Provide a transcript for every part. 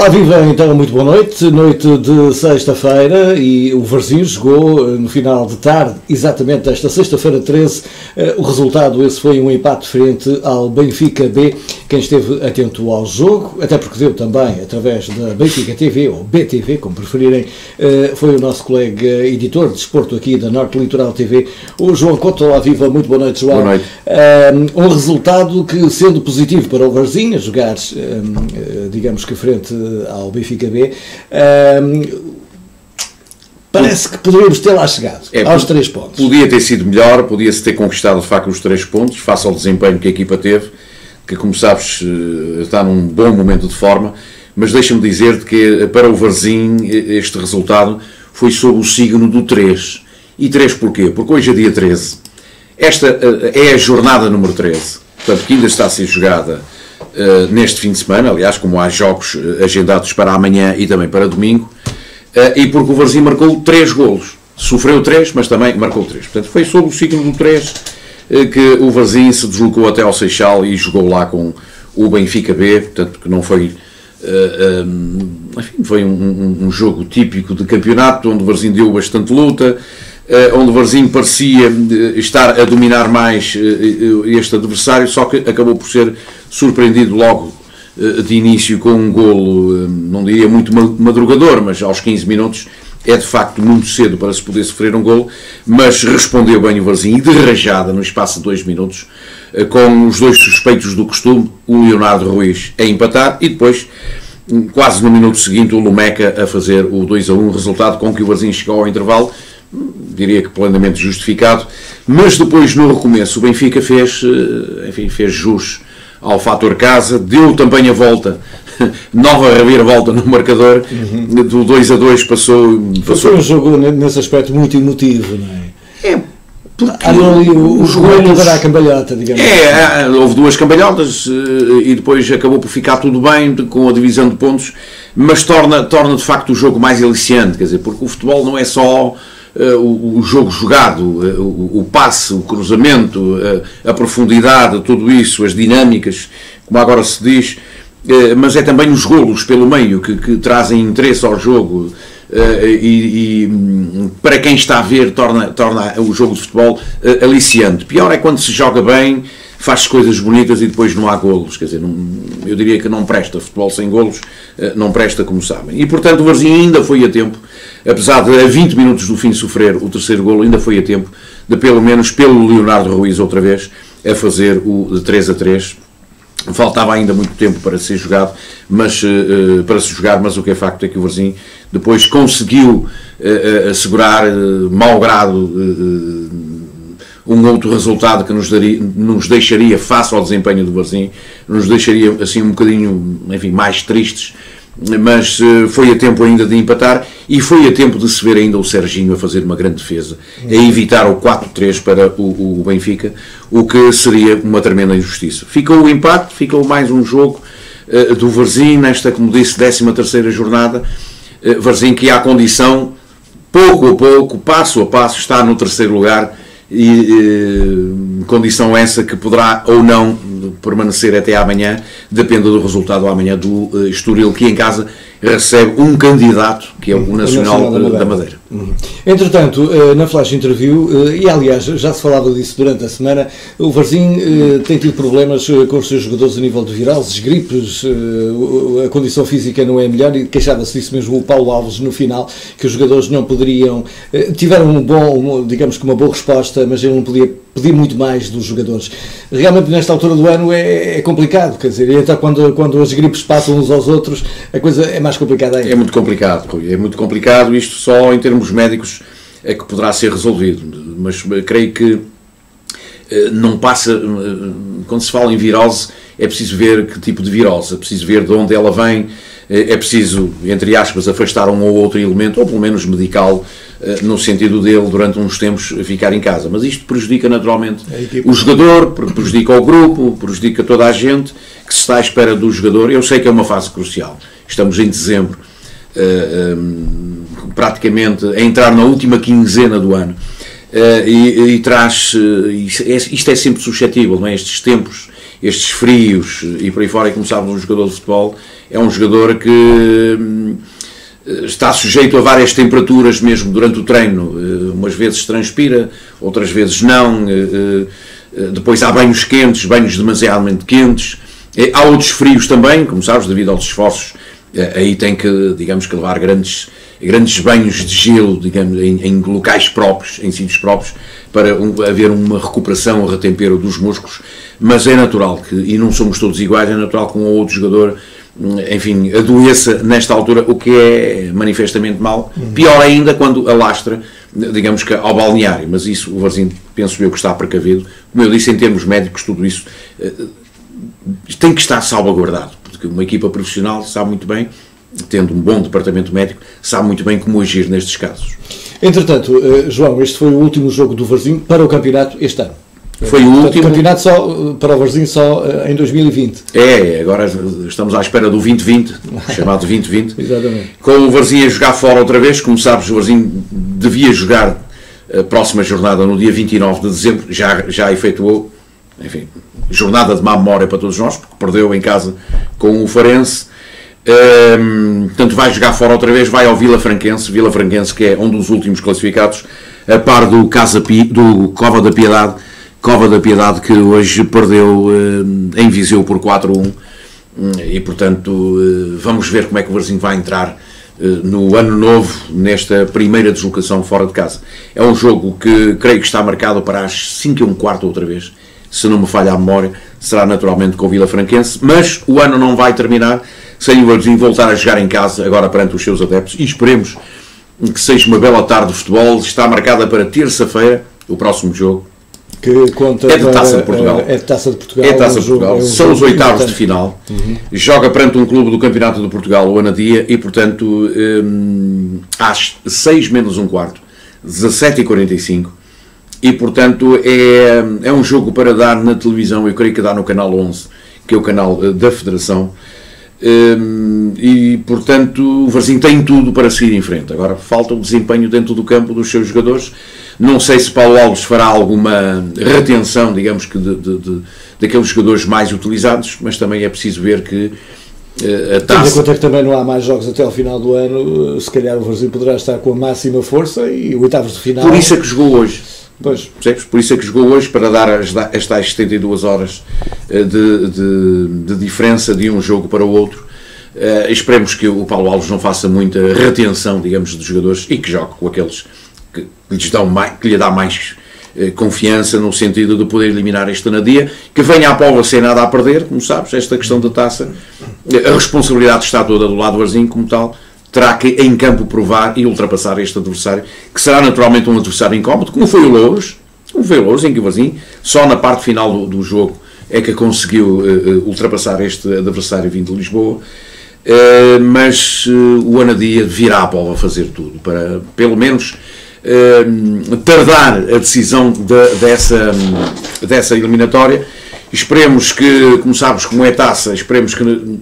Olá, viva, então, muito boa noite. Noite de sexta-feira e o Varzim jogou no final de tarde, exatamente esta sexta-feira 13. O resultado, esse foi um empate frente ao Benfica B. Quem esteve atento ao jogo, até porque deu também através da Benfica TV, ou BTV, como preferirem, foi o nosso colega editor de desporto aqui da Norte Litoral TV, o João Couto. Olá, viva, muito boa noite, João. Boa noite. Um resultado que, sendo positivo para o Varzim, a jogar, digamos que frente ao Benfica B, parece que poderíamos ter lá chegado, aos 3 pontos. Podia ter sido melhor, podia-se ter conquistado de facto os 3 pontos, face ao desempenho que a equipa teve, que, como sabes, está num bom momento de forma, mas deixa-me dizer-te que para o Varzim este resultado foi sob o signo do 3. E 3 porquê? Porque hoje é dia 13. Esta é a jornada número 13, portanto, que ainda está a ser jogada neste fim de semana, aliás, como há jogos agendados para amanhã e também para domingo, e porque o Varzim marcou 3 golos. Sofreu 3, mas também marcou 3. Portanto, foi sob o signo do 3 que o Varzim se deslocou até ao Seixal e jogou lá com o Benfica B, portanto, que não foi... enfim, foi um jogo típico de campeonato, onde o Varzim deu bastante luta, onde o Varzim parecia estar a dominar mais este adversário, só que acabou por ser surpreendido logo de início com um golo, não diria muito madrugador, mas aos 15 minutos é de facto muito cedo para se poder sofrer um golo, mas respondeu bem o Varzim e de rajada no espaço de 2 minutos, com os 2 suspeitos do costume, o Leonardo Ruiz a empatar e depois, quase no minuto seguinte, o Lumeca a fazer o 2-1, resultado com que o Varzim chegou ao intervalo, diria que plenamente justificado, mas depois no recomeço o Benfica fez jus ao fator casa, deu também a volta, nova reviravolta no marcador, do 2-2 passou... Foi um jogo nesse aspecto muito emotivo, não é? Porque os golos para a cambalhota, digamos assim. Houve 2 cambalhotas e depois acabou por ficar tudo bem com a divisão de pontos, mas torna de facto o jogo mais aliciante, quer dizer, porque o futebol não é só o jogo jogado, o passe, o cruzamento, a profundidade, tudo isso, as dinâmicas, como agora se diz, mas é também os golos pelo meio que trazem interesse ao jogo. E para quem está a ver torna o jogo de futebol aliciante. Pior é quando se joga bem, faz coisas bonitas e depois não há golos, quer dizer, eu diria que não presta futebol sem golos, não presta, como sabem. E portanto o Varzim ainda foi a tempo, apesar de a 20 minutos do fim sofrer o 3º golo, ainda foi a tempo de, pelo menos pelo Leonardo Ruiz outra vez, a fazer o 3-3. Faltava ainda muito tempo para ser jogado, mas o que é facto é que o Varzim depois conseguiu assegurar, malgrado um outro resultado que nos deixaria, face ao desempenho do Varzim, nos deixaria assim um bocadinho, enfim, mais tristes, mas foi a tempo ainda de empatar e foi a tempo de se ver ainda o Serginho a fazer uma grande defesa, a evitar o 4-3 para o Benfica, o que seria uma tremenda injustiça. Ficou o empate, ficou mais um jogo do Varzim nesta, como disse, 13ª jornada. Varzim que, à condição, pouco a pouco, passo a passo, está no 3º lugar e condição essa que poderá ou não permanecer até amanhã, depende do resultado amanhã do Estoril, que em casa recebe um candidato, que é o Nacional da Madeira. Entretanto, na Flash Interview, e aliás já se falava disso durante a semana, o Varzim tem tido problemas com os seus jogadores a nível de viroses, gripes, a condição física não é melhor, e queixava-se disso mesmo o Paulo Alves no final, que os jogadores não poderiam, tiveram digamos que uma boa resposta, mas ele não podia pedir muito mais dos jogadores. Realmente nesta altura do ano é complicado, quer dizer, então quando as gripes passam uns aos outros, a coisa é mais complicada ainda. É muito complicado, Rui, é muito complicado, isto só em termos médicos é que poderá ser resolvido, mas creio que não passa, quando se fala em virose, é preciso ver que tipo de virose, é preciso ver de onde ela vem, é preciso, entre aspas, afastar um ou outro elemento, ou pelo menos medical, no sentido dele, durante uns tempos, ficar em casa. Mas isto prejudica naturalmente o jogador, prejudica o grupo, prejudica toda a gente que se está à espera do jogador. Eu sei que é uma fase crucial. Estamos em dezembro, praticamente a entrar na última quinzena do ano. E traz, isto é sempre suscetível, não é? Estes tempos estes frios e por aí fora, e como sabes, um jogador de futebol é um jogador que está sujeito a várias temperaturas mesmo durante o treino. Umas vezes transpira, outras vezes não. Depois há banhos quentes, banhos demasiadamente quentes. Há outros frios também, como sabes, devido aos esforços. Aí tem que, digamos, que levar grandes banhos de gelo, digamos, em locais próprios, em sítios próprios, para haver uma recuperação, um retempero dos músculos. Mas é natural que, e não somos todos iguais, é natural que um ou outro jogador, enfim, adoeça nesta altura, o que é manifestamente mau. Pior ainda quando alastra, digamos que ao balneário, mas isso o Varzim, penso eu, que está precavido. Como eu disse, em termos médicos, tudo isso tem que estar salvaguardado, porque uma equipa profissional sabe muito bem, tendo um bom departamento médico, sabe muito bem como agir nestes casos. Entretanto, João, este foi o último jogo do Varzim para o campeonato este ano. Foi o último. Campeonato só, para o Varzim só em 2020. Agora estamos à espera do 2020, chamado 2020. Exatamente. Com o Varzim a jogar fora outra vez, como sabes, o Varzim devia jogar a próxima jornada no dia 29 de dezembro, já efetuou, enfim, jornada de má memória para todos nós, porque perdeu em casa com o Farense. Portanto, vai jogar fora outra vez, vai ao Vila Franquense, que é um dos últimos classificados, a par do Cova da Piedade, que hoje perdeu em Viseu por 4-1, e portanto vamos ver como é que o Varzim vai entrar no ano novo, nesta primeira deslocação fora de casa. É um jogo que creio que está marcado para as 5:15 outra vez, se não me falha a memória. Será naturalmente com o Vila Franquense, mas o ano não vai terminar sem o Varzim voltar a jogar em casa, agora perante os seus adeptos, e esperemos que seja uma bela tarde de futebol. Está marcada para terça-feira o próximo jogo, que conta é de Taça de Portugal. É de Taça de Portugal. É de Taça de Portugal. São os oitavos de final. Joga perante um clube do Campeonato de Portugal, o Anadia, e portanto às 6:15, 17:45. E portanto é um jogo para dar na televisão. Eu creio que dá no canal 11, que é o canal da Federação. E portanto o Varzim tem tudo para seguir em frente. Agora falta o desempenho dentro do campo dos seus jogadores. Não sei se Paulo Alves fará alguma retenção, digamos que daqueles jogadores mais utilizados, mas também é preciso ver que a Taça... Tendo em conta que também não há mais jogos até ao final do ano, se calhar o Varzim poderá estar com a máxima força, e o oitavos de final... Por isso é que jogou hoje. Pois. Percebes? Por isso é que jogou hoje, para dar as tais 72 horas de diferença de um jogo para o outro. Esperemos que o Paulo Alves não faça muita retenção, digamos, dos jogadores, e que jogue com aqueles que lhe dá mais confiança, no sentido de poder eliminar este Anadia, que venha à Póvoa sem nada a perder, como sabes, esta questão da taça. A responsabilidade está toda do lado do Varzim, como tal. Terá que em campo provar e ultrapassar este adversário, que será naturalmente um adversário incómodo, como foi o Louros, em que o Varzim só na parte final do jogo é que conseguiu ultrapassar este adversário vindo de Lisboa. Mas o Anadia virá à Póvoa fazer tudo para, pelo menos, tardar a decisão dessa eliminatória. Esperemos que, como sabes, como é taça, esperemos que,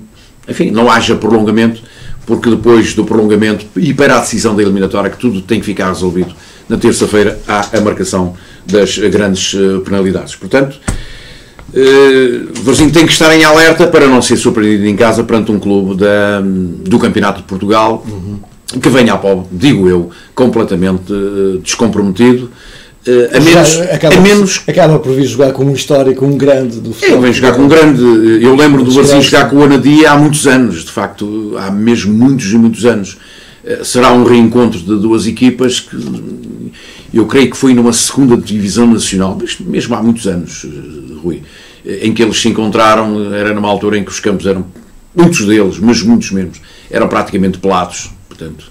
enfim, não haja prolongamento, porque depois do prolongamento e para a decisão da eliminatória, que tudo tem que ficar resolvido na terça-feira, há a marcação das grandes penalidades. Portanto, o Varzim tem que estar em alerta para não ser surpreendido em casa perante um clube do Campeonato de Portugal, que venha à Póvoa, digo eu, completamente descomprometido. Acaba por vir jogar com um histórico, um grande do futebol. Ele vem jogar com um grande. Eu lembro do Varzim jogar com o Anadia há muitos anos, de facto, há mesmo muitos e muitos anos. Será um reencontro de duas equipas que eu creio que foi numa segunda divisão nacional, mesmo há muitos anos, Rui, em que eles se encontraram. Era numa altura em que os campos eram, muitos deles, mas muitos menos, eram praticamente pelados. Portanto,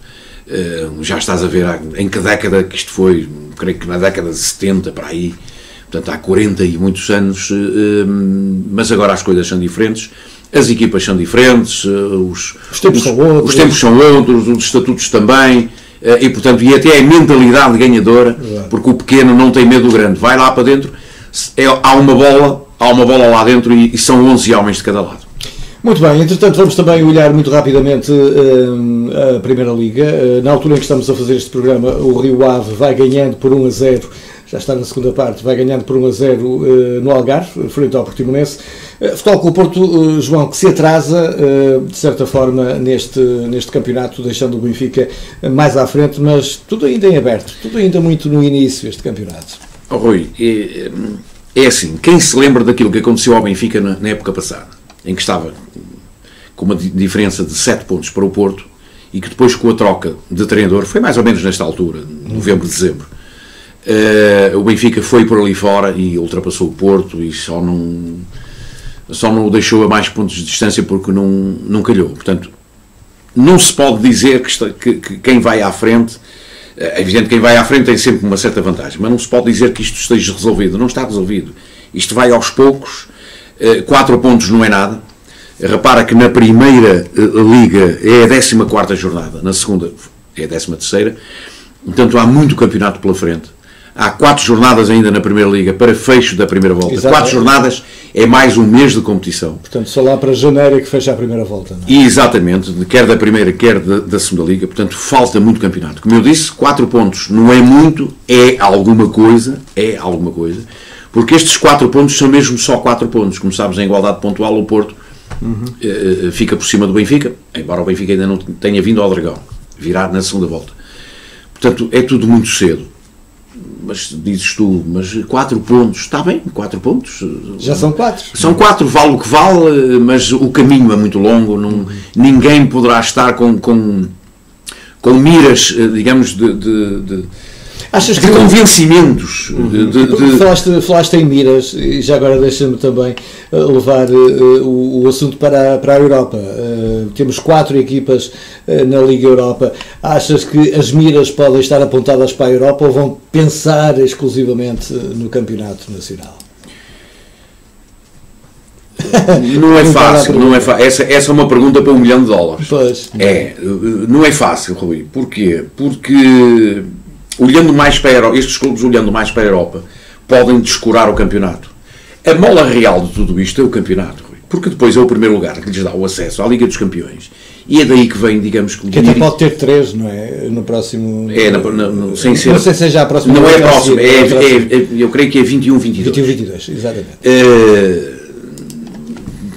já estás a ver em que década que isto foi, creio que na década de 70, para aí, portanto há 40 e muitos anos, mas agora as coisas são diferentes, as equipas são diferentes, os tempos são outros, os estatutos também, e portanto, e até a mentalidade ganhadora, porque o pequeno não tem medo do grande, vai lá para dentro, há uma bola lá dentro e são 11 homens de cada lado. Muito bem, entretanto vamos também olhar muito rapidamente a Primeira Liga. Na altura em que estamos a fazer este programa, o Rio Ave vai ganhando por 1-0 já está na segunda parte, vai ganhando por 1-0 no Algarve, frente ao Portimonense. Futebol Clube Porto, João, que se atrasa, de certa forma, neste campeonato, deixando o Benfica mais à frente, mas tudo ainda em aberto, tudo ainda muito no início, este campeonato. Oh, Rui, é assim, quem se lembra daquilo que aconteceu ao Benfica na época passada, em que estava com uma diferença de 7 pontos para o Porto, e que depois, com a troca de treinador, foi mais ou menos nesta altura, novembro, dezembro, o Benfica foi por ali fora e ultrapassou o Porto e só não o deixou a mais pontos de distância porque não calhou. Portanto, não se pode dizer que quem vai à frente, é evidente que quem vai à frente tem sempre uma certa vantagem, mas não se pode dizer que isto esteja resolvido. Não está resolvido. Isto vai aos poucos, 4 pontos não é nada. Repara que na primeira liga é a 14ª jornada, na segunda é a 13ª, portanto há muito campeonato pela frente. Há 4 jornadas ainda na primeira liga para fecho da primeira volta. Exatamente. 4 jornadas é mais um mês de competição. Portanto, só lá para janeiro é que fecha a primeira volta, não é? E exatamente, quer da primeira, quer da segunda liga, portanto falta muito campeonato. Como eu disse, 4 pontos não é muito, é alguma coisa, porque estes 4 pontos são mesmo só 4 pontos. Como sabes, em igualdade pontual o Porto fica por cima do Benfica, embora o Benfica ainda não tenha vindo ao Dragão, virá na segunda volta. Portanto, é tudo muito cedo. Mas dizes tu, mas 4 pontos, está bem, 4 pontos. Já são 4. São 4, vale o que vale, mas o caminho é muito longo, ninguém poderá estar com miras, digamos, Achas de convencimentos. Falaste em miras, e já agora deixa-me também levar o assunto para a Europa. Temos 4 equipas na Liga Europa. Achas que as miras podem estar apontadas para a Europa ou vão pensar exclusivamente no campeonato nacional? Não é fácil, não é fácil. Essa é uma pergunta para $1 milhão. Pois. Não é fácil, Rui. Porquê? Porque olhando mais para a Europa, estes clubes olhando mais para a Europa podem descurar o campeonato. A mola real de tudo isto é o campeonato, Rui, porque depois é o primeiro lugar que lhes dá o acesso à Liga dos Campeões e é daí que vem, digamos que até pode ter 3, não é? No próximo. Sem ser, não sei se é já a próxima. Não é a próxima, eu creio que é 21-22. 21-22, exatamente.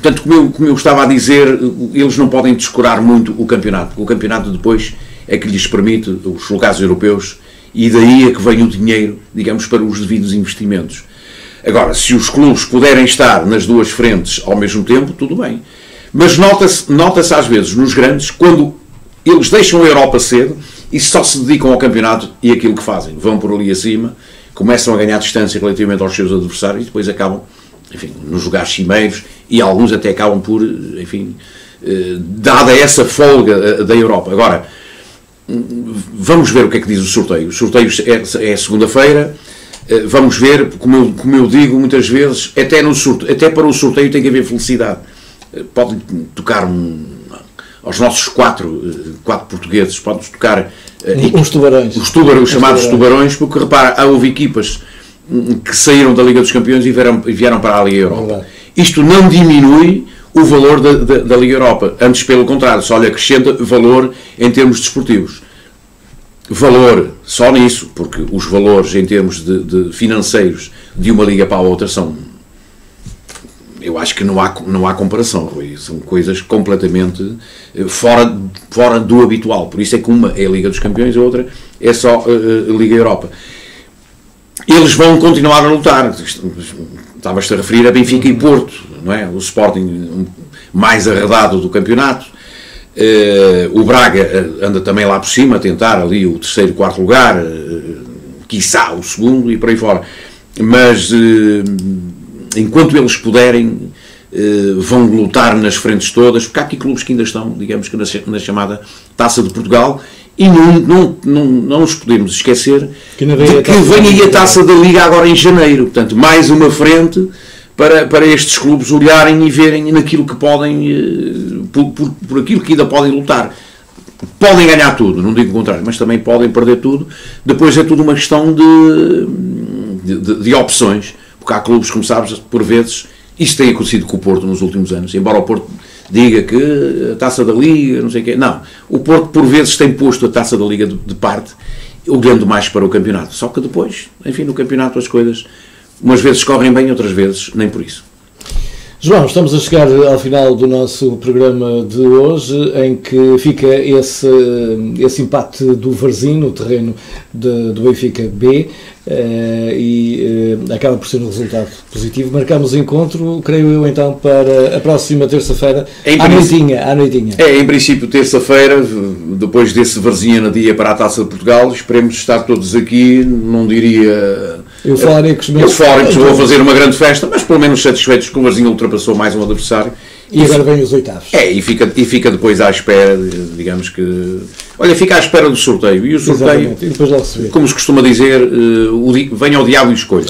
Portanto, como eu estava a dizer, eles não podem descurar muito o campeonato, porque o campeonato depois é que lhes permite os lugares europeus. E daí é que vem o dinheiro, digamos, para os devidos investimentos. Agora, se os clubes puderem estar nas duas frentes ao mesmo tempo, tudo bem. Mas nota-se às vezes nos grandes, quando eles deixam a Europa cedo e só se dedicam ao campeonato e aquilo que fazem. Vão por ali acima, começam a ganhar distância relativamente aos seus adversários e depois acabam, enfim, nos lugares cimeiros e alguns até acabam por, enfim, dada essa folga da Europa. Agora, vamos ver o que é que diz o sorteio. O sorteio é segunda-feira. Vamos ver, como eu digo muitas vezes, até para o sorteio tem que haver felicidade. Pode tocar aos nossos quatro portugueses, pode tocar os chamados tubarões, porque repara, houve equipas que saíram da Liga dos Campeões e vieram para a Liga Europa. Isto não diminui o valor da Liga Europa, antes pelo contrário, só lhe acrescenta valor em termos desportivos. Valor só nisso, porque os valores em termos de financeiros de uma liga para a outra são, eu acho que não há comparação, Rui. São coisas completamente fora do habitual. Por isso é que uma é a Liga dos Campeões, a outra é só a Liga Europa. Eles vão continuar a lutar. Estavas-te a referir a Benfica e Porto, não é? O Sporting mais arredado do campeonato. O Braga anda também lá por cima a tentar ali o 3º, 4º lugar, quiçá o 2º e por aí fora. Mas enquanto eles puderem, vão lutar nas frentes todas, porque há aqui clubes que ainda estão, digamos que na chamada Taça de Portugal, e não nos podemos esquecer que vem aí a Taça da Liga agora em janeiro. Portanto, mais uma frente para estes clubes olharem e verem naquilo que podem, por aquilo que ainda podem lutar. Podem ganhar tudo, não digo o contrário, mas também podem perder tudo. Depois é tudo uma questão de opções, porque há clubes, como sabes, por vezes, isso tem acontecido com o Porto nos últimos anos, embora o Porto diga que a Taça da Liga, não sei o quê, não. O Porto, por vezes, tem posto a Taça da Liga de parte olhando mais para o campeonato. Só que depois, enfim, no campeonato as coisas umas vezes correm bem, outras vezes nem por isso. João, estamos a chegar ao final do nosso programa de hoje, em que fica esse empate do Varzim no terreno do Benfica B, e acaba por ser um resultado positivo. Marcamos encontro, creio eu, então, para a próxima terça-feira, à noitinha. Em princípio, terça-feira, depois desse Varzim na dia para a Taça de Portugal, esperemos estar todos aqui, não diria... Eufóricos, vou fazer uma grande festa, mas pelo menos satisfeitos que o Varzim ultrapassou mais um adversário. E agora vem os oitavos. E fica depois à espera, digamos que... Olha, fica à espera do sorteio. E o sorteio, e depois logo se vê. Como se costuma dizer, venha ao diabo e escolha.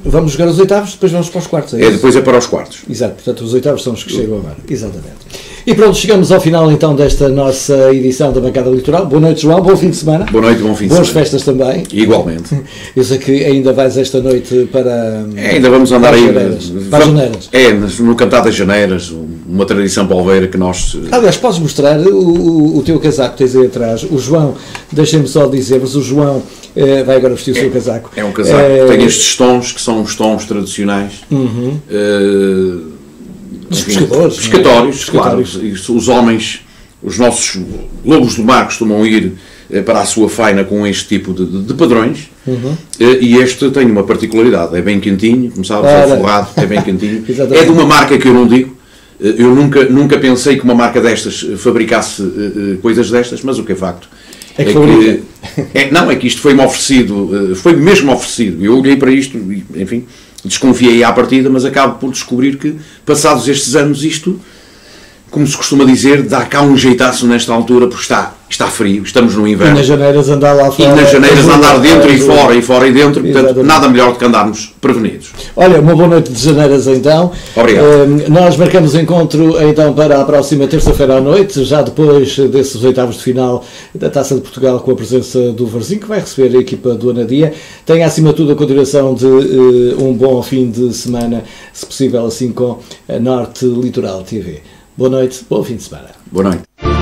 Vamos jogar os oitavos, depois vamos para os quartos. Depois é para os quartos. Exato, portanto os oitavos são os que chegam agora. Exatamente. E pronto, chegamos ao final então desta nossa edição da Bancada Litoral. Boa noite, João, bom fim de semana. Boa noite, bom fim de semana. Boas festas também. Igualmente. Eu sei que ainda vais esta noite para... ainda vamos andar aí... Para as janeiras. No Cantar das Janeiras, uma tradição polveira que nós... Aliás, podes mostrar o teu casaco que tens aí atrás. O João, deixem-me só dizer-vos, o João vai agora vestir o seu casaco. É um casaco que tem estes tons, que são os tons tradicionais. Dos pescadores. Pescatórios, claro. Os homens, os nossos lobos do mar costumam ir para a sua faina com este tipo de padrões. E este tem uma particularidade, é bem quentinho, como sabes, é forrado, é bem quentinho. É de uma marca que eu não digo. Eu nunca pensei que uma marca destas fabricasse coisas destas, mas o que é facto é que isto foi-me oferecido, foi mesmo oferecido. Eu olhei para isto e, enfim, desconfiei à partida, mas acabo por descobrir que, passados estes anos, isto, como se costuma dizer, dá cá um jeitaço nesta altura, porque está frio, estamos no inverno. E nas janeiras andar lá fora. E nas janeiras andar dentro e fora e dentro, portanto, exatamente. Nada melhor do que andarmos prevenidos. Olha, uma boa noite de janeiras então. Obrigado. Nós marcamos encontro então para a próxima terça-feira à noite, já depois desses oitavos de final da Taça de Portugal, com a presença do Varzim, que vai receber a equipa do Anadia. Tenha acima de tudo a continuação de um bom fim de semana, se possível assim com a Norte Litoral TV. Boa noite, bom fim de semana. Boa noite.